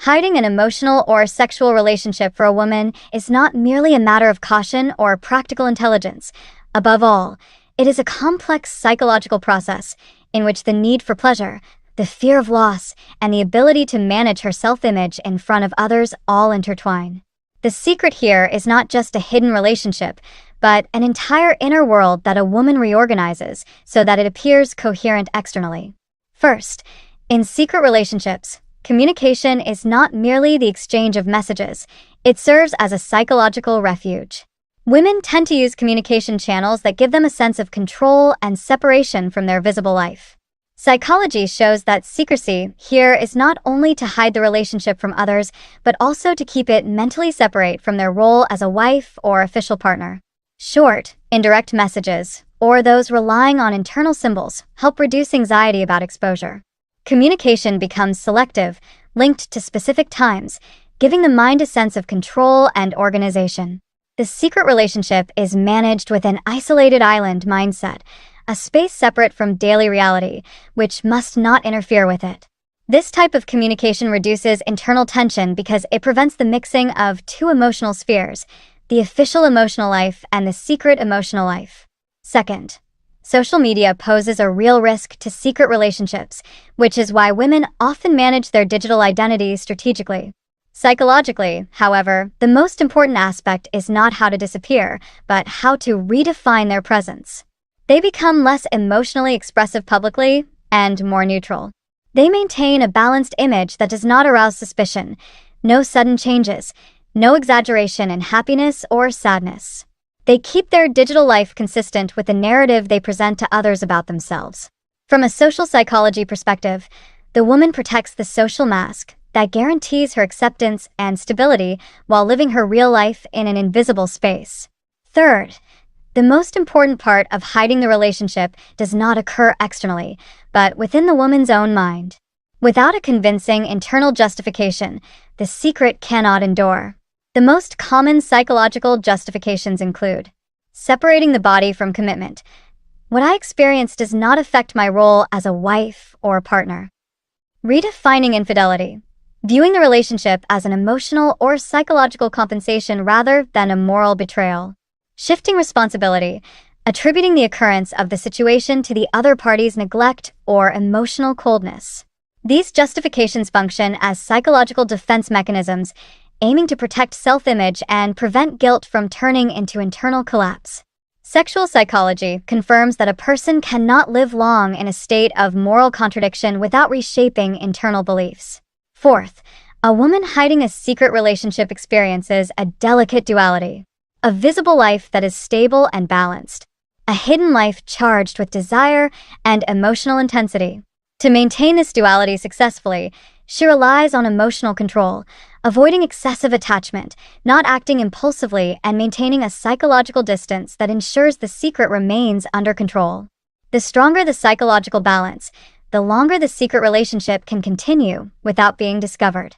Hiding an emotional or sexual relationship for a woman is not merely a matter of caution or practical intelligence. Above all, it is a complex psychological process in which the need for pleasure, the fear of loss, and the ability to manage her self-image in front of others all intertwine. The secret here is not just a hidden relationship, but an entire inner world that a woman reorganizes so that it appears coherent externally. First, in secret relationships, communication is not merely the exchange of messages, it serves as a psychological refuge. Women tend to use communication channels that give them a sense of control and separation from their visible life. Psychology shows that secrecy here is not only to hide the relationship from others, but also to keep it mentally separate from their role as a wife or official partner. Short, indirect messages, or those relying on internal symbols, help reduce anxiety about exposure. Communication becomes selective, linked to specific times, giving the mind a sense of control and organization. The secret relationship is managed with an isolated island mindset, a space separate from daily reality, which must not interfere with it. This type of communication reduces internal tension because it prevents the mixing of two emotional spheres, the official emotional life and the secret emotional life. Second, social media poses a real risk to secret relationships, which is why women often manage their digital identities strategically. Psychologically, however, the most important aspect is not how to disappear, but how to redefine their presence. They become less emotionally expressive publicly and more neutral. They maintain a balanced image that does not arouse suspicion, no sudden changes, no exaggeration in happiness or sadness. They keep their digital life consistent with the narrative they present to others about themselves. From a social psychology perspective, the woman protects the social mask that guarantees her acceptance and stability while living her real life in an invisible space. Third, the most important part of hiding the relationship does not occur externally, but within the woman's own mind. Without a convincing internal justification, the secret cannot endure. The most common psychological justifications include separating the body from commitment. What I experience does not affect my role as a wife or partner. Redefining infidelity. Viewing the relationship as an emotional or psychological compensation rather than a moral betrayal. Shifting responsibility, attributing the occurrence of the situation to the other party's neglect or emotional coldness. These justifications function as psychological defense mechanisms, aiming to protect self-image and prevent guilt from turning into internal collapse. Sexual psychology confirms that a person cannot live long in a state of moral contradiction without reshaping internal beliefs. Fourth, a woman hiding a secret relationship experiences a delicate duality. A visible life that is stable and balanced. A hidden life charged with desire and emotional intensity. To maintain this duality successfully, she relies on emotional control, avoiding excessive attachment, not acting impulsively, and maintaining a psychological distance that ensures the secret remains under control. The stronger the psychological balance, the longer the secret relationship can continue without being discovered.